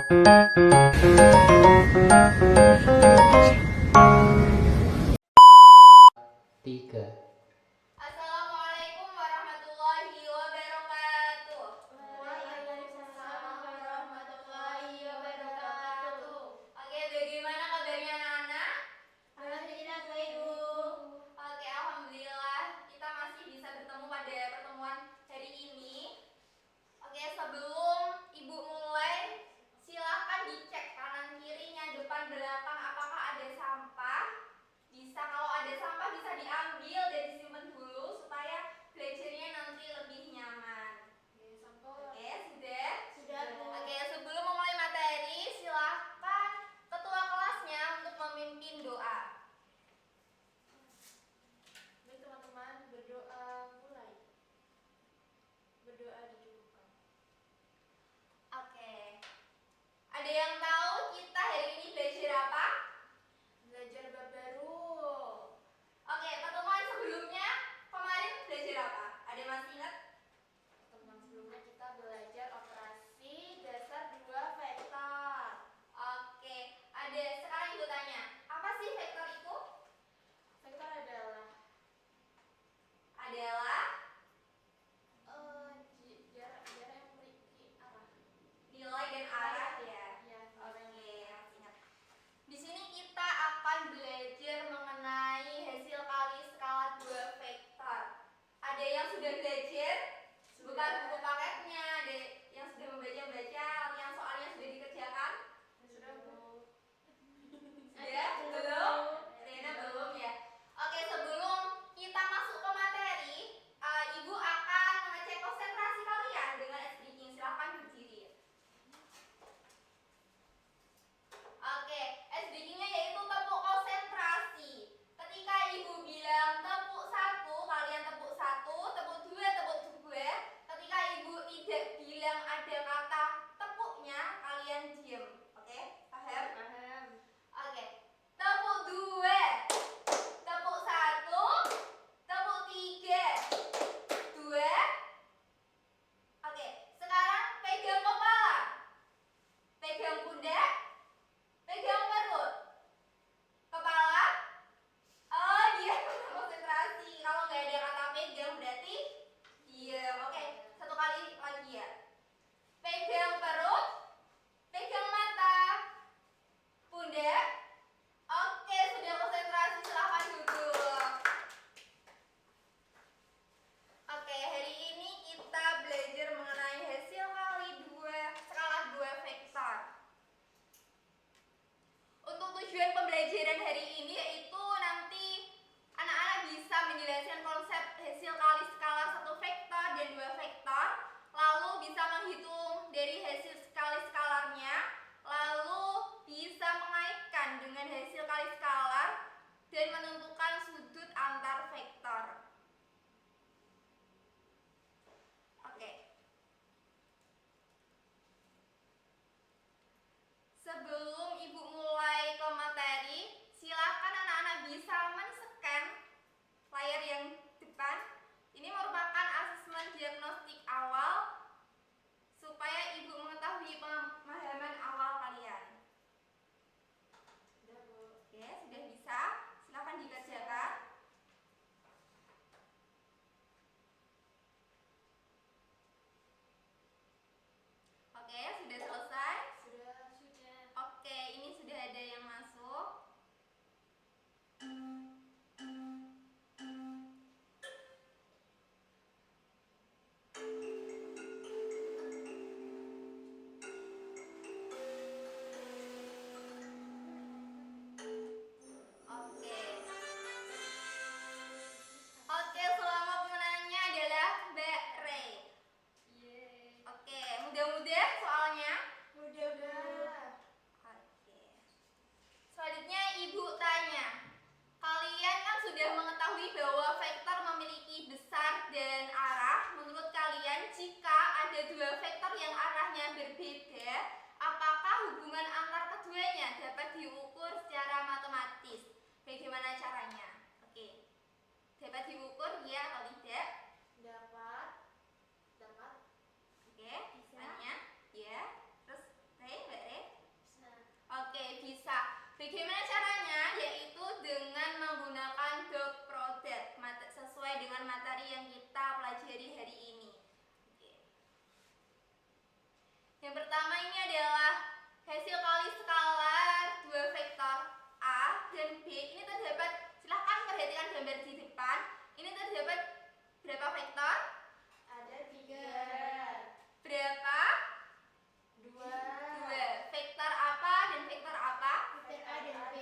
Tiga. Assalamualaikum warahmatullahi wabarakatuh. Waalaikumsalam warahmatullahi wabarakatuh. Oke, bagaimana kabarnya anak-anak? Alhamdulillah baik, Bu. Oke, alhamdulillah kita masih bisa bertemu pada pertemuan hari ini. Oke, sebelum Ibu mulai, silakan dicek kanan kirinya, depan belakang apakah ada sampah. Bisa, kalau ada sampah bisa diambil dan disimpan dulu supaya belajarnya nanti lebih nyaman. Oke, sudah? Sudah, Bu. Oke, sebelum memulai materi, silakan ketua kelasnya untuk memimpin doa. Baik, teman-teman, berdoa mulai. Berdoa didulukan. Oke. Ada yang tahu kita hari ini belajar apa? Belajar bab baru. Oke, pertemuan sebelumnya kemarin belajar apa? Ada yang masih ingat? Teman sebelumnya kita belajar operasi dasar 2 vektor. Oke, ada. Sekarang Ibu tanya, apa sih vektor itu? Vektor adalah jarak yang memiliki arah. nilai dan arah ya. Ya, Oke, masih ingat. Di sini kita akan belajar mengenai hasil kali skala 2 vektor. Ada yang sudah belajar? Bukan buku paketnya. Ada yang sudah membaca-baca, yang soalnya sudah dikerjakan? Sudah, Bu. Sudah? Belum? Rena belum ya? Oke, sebelum kita masuk ke materi, Ibu akan mengecek konsentrasi kalian dengan ice breaking. Silahkan berdiri. Oke, ice breakingnya yaitu tepuk konsentrasi. Ketika Ibu bilang tepuk 1, kalian tepuk 1, tepuk 2, tepuk 2. Ketika Ibu tidak bilang ada kata tepuknya, kalian diam. Oke, paham? Paham. Oke, tepuk 2, tepuk 1, tepuk 3, 2. Oke, sekarang pegang kepala, pegang pundak, pegang perut, kepala. Oh, diam, konsentrasi. Kalau nggak ada kata pegang berarti diam. Oke, satu kali lagi ya. Pegang perut, pegang mata, pundak. Oke, sudah konsentrasi, silahkan duduk. Oke, hari ini kita belajar mengenai hasil kali skala 2 vektor. Untuk tujuan pembelajaran hari ini yaitu nanti anak-anak bisa menjelaskan konsep hasil kali skala 1 vektor dan 2 vektor, lalu bisa menghitung dari hasil kali skalarnya, lalu bisa mengaitkan dengan hasil kali skalar dan menentukan sudut antar vektor. Oke. Sebelum Ibu mulai ke materi, silakan anak-anak bisa men-scan layar yang depan. Ini merupakan asesmen diagnostik awal supaya Ibu mengetahui pemahaman awal kalian. Sudah, Bu. Oke, sudah bisa? Silakan dikerjakan. Oke, sudah selesai? Sudah. Oke, ini sudah ada yang masuk. Oke. Oke, selama pemenangnya adalah Mbak Rey. Yeay. Oke, mudah-mudahan soalnya. hasil kali skalar dua vektor A dan B ini terdapat, silahkan perhatikan gambar di depan. Ini terdapat berapa vektor? Ada 3. Berapa? 2. 2. Vektor apa dan vektor apa? Vektor A dan B.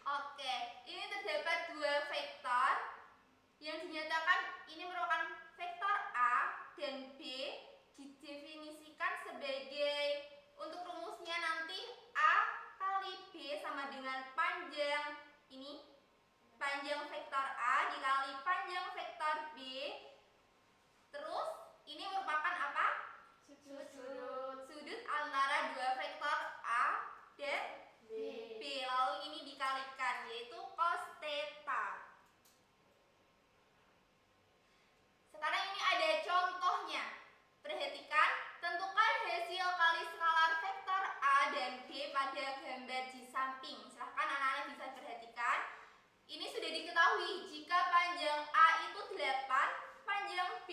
Oke, ini terdapat dua vektor yang dinyatakan ini merupakan vektor A dan B, didefinisikan sebagai, untuk rumusnya nanti A kali B sama dengan panjang ini, panjang vektor A dikali panjang vektor B, terus ini merupakan apa? Sudut antara dua vektor A dan B, lalu ini dikalikan, yaitu cos theta. Sekarang ini ada contohnya. Perhatikan, tentukan hasil kali skalar vektor A dan B pada gambar di samping. Silahkan anak-anak bisa perhatikan. Ini sudah diketahui jika panjang A itu 8, panjang B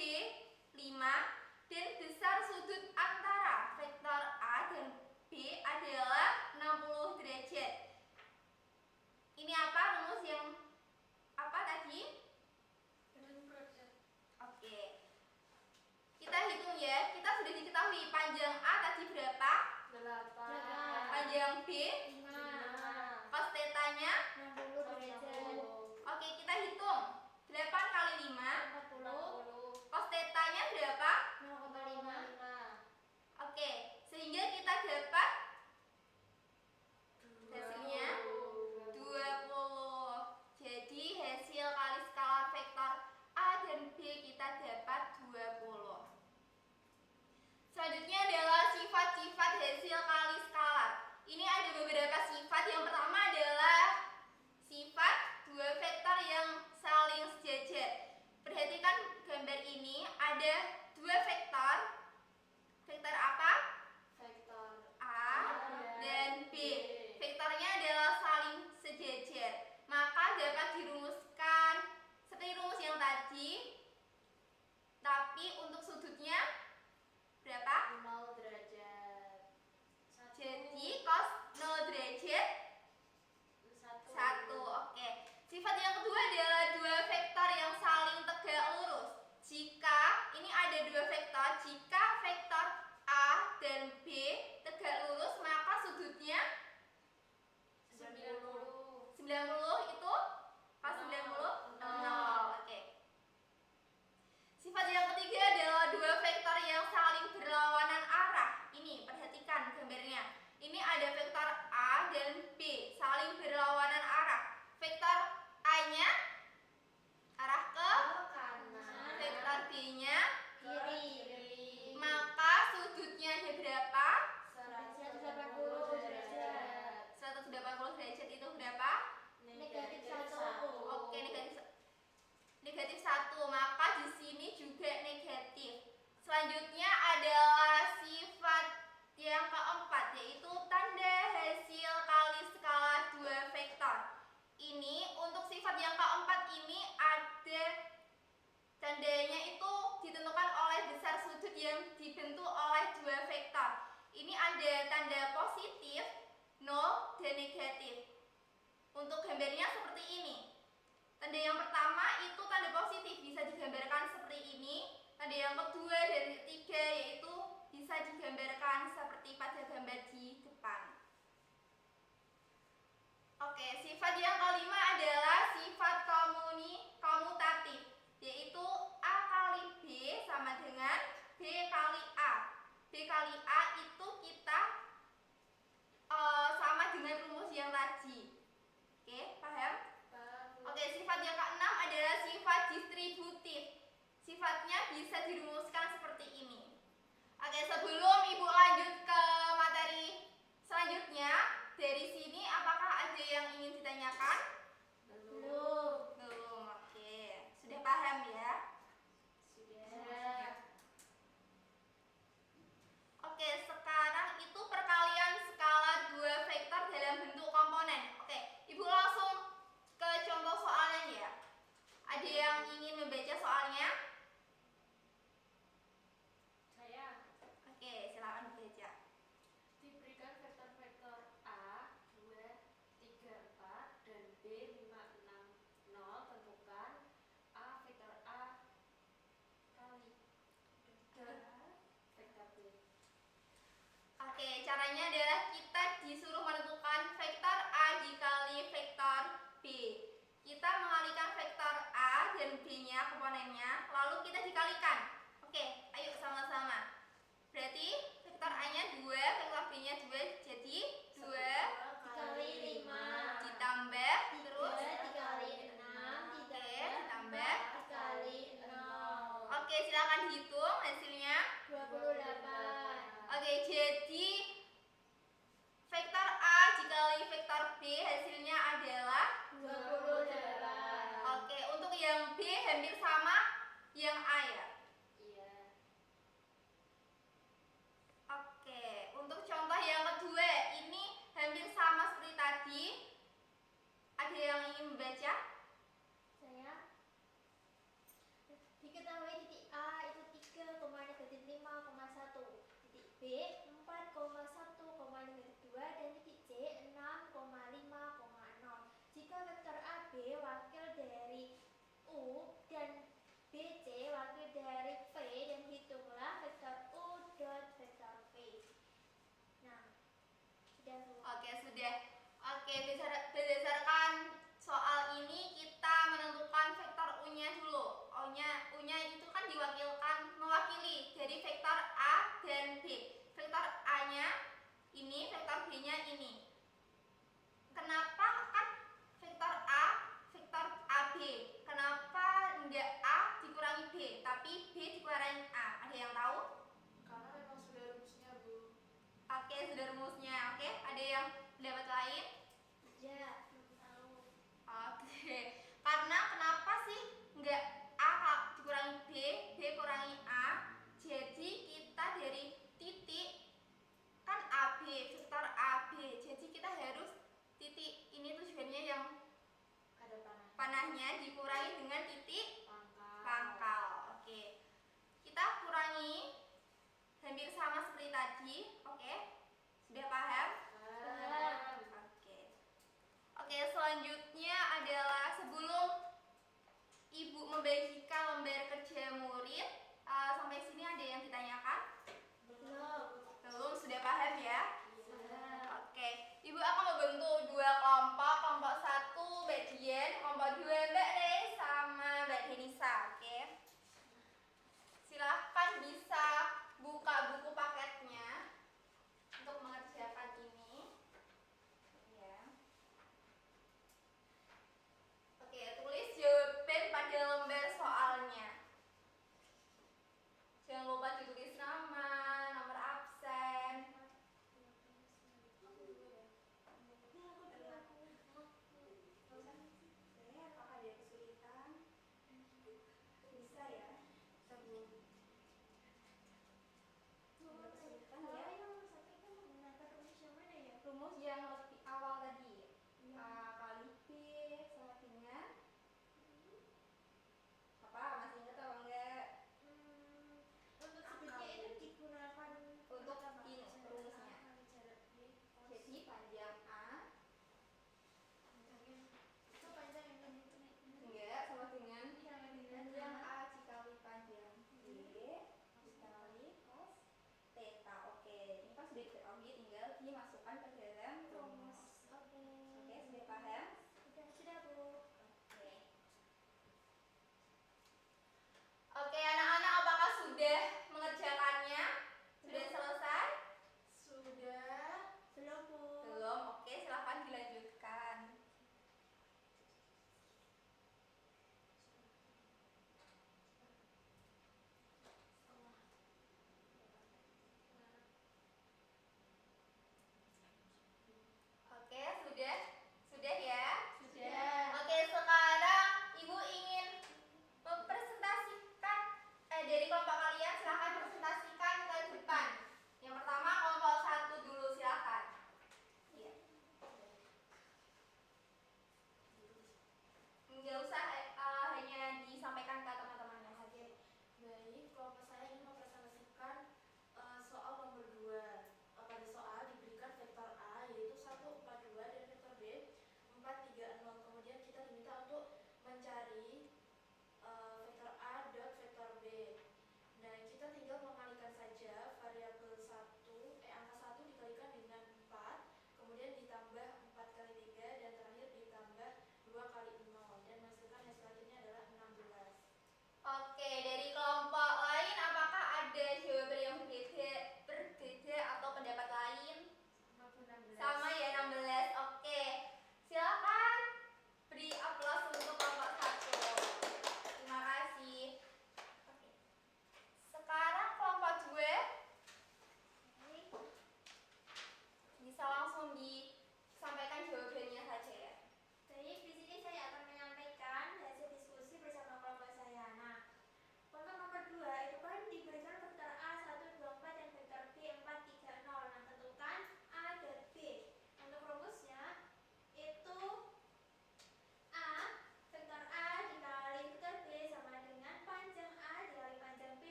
5, dan besar sudut antara vektor A dan B adalah 60 derajat. Ini apa rumus yang apa tadi? Oke. Kita hitung ya. Kita sudah diketahui panjang A tadi berapa? 8. Panjang B, 5. cos theta-nya. 60 derajat. Oke, kita hitung. 8 kali 5, 40. cos theta-nya berapa? 0,5. Oke, sehingga kita dapat hasilnya 20. Jadi hasil kali skalar vektor A dan B kita dapat 20. Selanjutnya adalah sifat-sifat hasil kali skalar. Ini ada beberapa sifat. Yang pertama adalah sifat dua vektor yang saling sejajar. Perhatikan gambar ini, ada dua vektor. Vektor apa? Vektor A dan B. Vektornya adalah saling sejajar. Maka dapat dirumuskan seperti rumus yang tadi. Tapi untuk sudutnya berapa? 0 derajat. Jadi cos 0 derajat 1. Oke. Sifat yang kedua adalah dua vektor yang saling tegak lurus. Jika ini ada dua vektor, jika vektor A dan B tegak lurus, maka sudutnya 90. 90 itu pas 90 0. Oke. Sifat yang ketiga adalah dua vektor yang saling berlawanan arah. Ini perhatikan gambarnya. Ini ada vektor A dan B saling berlawanan arah. Vektor A-nya arah ke Kanan. vektor B-nya, Kiri. maka sudutnya ada berapa? 180 derajat. 180 derajat itu berapa? Negatif 1. Oke, negatif 1, maka di sini juga negatif. Selanjutnya adalah sifat yang keempat, yaitu tanda hasil kali skala dua vektor. Ini untuk sifat yang keempat ini ada tandanya itu ditentukan oleh besar sudut yang dibentuk oleh dua vektor. Ini ada tanda positif, 0, dan negatif. Untuk gambarnya seperti ini. Tanda yang pertama itu tanda positif, bisa digambarkan seperti ini. Tanda yang kedua dan ketiga yaitu bisa digambarkan seperti pada gambar di depan. Oke, sifat yang kelima adalah sifat komutatif, yaitu A kali B sama dengan B kali A. B kali A itu kita sama dengan rumus yang tadi. Oke, paham? Oke, sifat yang keenam adalah sifat distributif. Sifatnya bisa dirumuskan seperti ini. Oke, sebelum Ibu lanjut ke materi selanjutnya, dari sini apakah ada yang ingin ditanyakan? Belum. Belum. Oke, sudah paham ya? Sudah. Oke, sekarang itu perkalian skala dua vektor dalam bentuk komponen. Oke, Ibu langsung ke contoh soalnya ya. Ada yang ingin membaca soalnya? Saya. Oke, silakan dibaca. Oke, caranya adalah kita disuruh menentukan vektor A dikali vektor B. Kita mengalihkan vektor A dan B-nya, komponennya, lalu kita dikalikan. Oke, ayo sama-sama. Berarti vektor A-nya 2, vektor B-nya 2, jadi 2 Dikali 5. ditambah terus 3 dikali 6 oke, ditambah. dikali 0. Oke, silakan dihitung hasilnya. 28. Oke, jadi vektor A dikali vektor B hasilnya adalah 28. oke, untuk yang B hampir sama yang A ya. Iya. Oke, untuk contoh yang kedua ini hampir sama seperti tadi. Ada yang ingin membaca? Saya diketahui titik A itu 3,-5,1, titik B 4,1,-2 dan titik C 6,5,0. Jika vektor AB wakil dari U dan BC wakil dari V, dan hitunglah vektor U dot vektor V. Nah, sudah Bu. Oke, sudah. Oke, berdasarkan soal ini kita menentukan vektor U-nya dulu. U-nya itu kan mewakili dari vektor A dan B. Vektor A-nya ini, vektor B-nya ini. Kenapa kan vektor A, vektor AB? Kenapa enggak A dikurangi B, tapi B dikurangi A? Ada yang tahu? Karena memang sudah rumusnya, Bu. Oke, sudah rumusnya. Oke, ada yang pendapat lain? Ya, belum tahu. Oke, karena kenapa sih nggak A dikurangi B, B kurangi A? Jadi kita dari titik kan AB, vektor AB. Jadi kita harus titik ini tujuannya yang Ada panah. panahnya dikurangi dengan titik Pangkal. pangkal. Oke, kita kurangi hampir sama seperti tadi. Oke, sudah paham? Paham. Oke.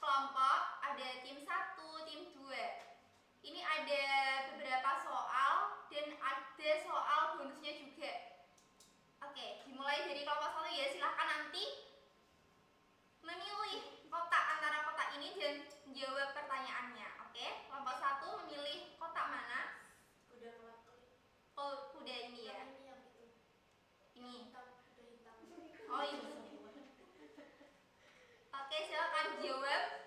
kelompok, ada tim 1, tim 2. Ini ada beberapa soal dan ada soal bonusnya juga. Oke, dimulai dari kelompok 1 ya. Silahkan nanti memilih kotak antara kotak ini dan menjawab pertanyaannya. Oke, kelompok 1 memilih kotak mana? Udah ngelak-ngelak. Oh, udah ini ya. Yang ini yang itu. Ini. Hitam, udah hitam. Oh, ini. Oke, silakan jawab.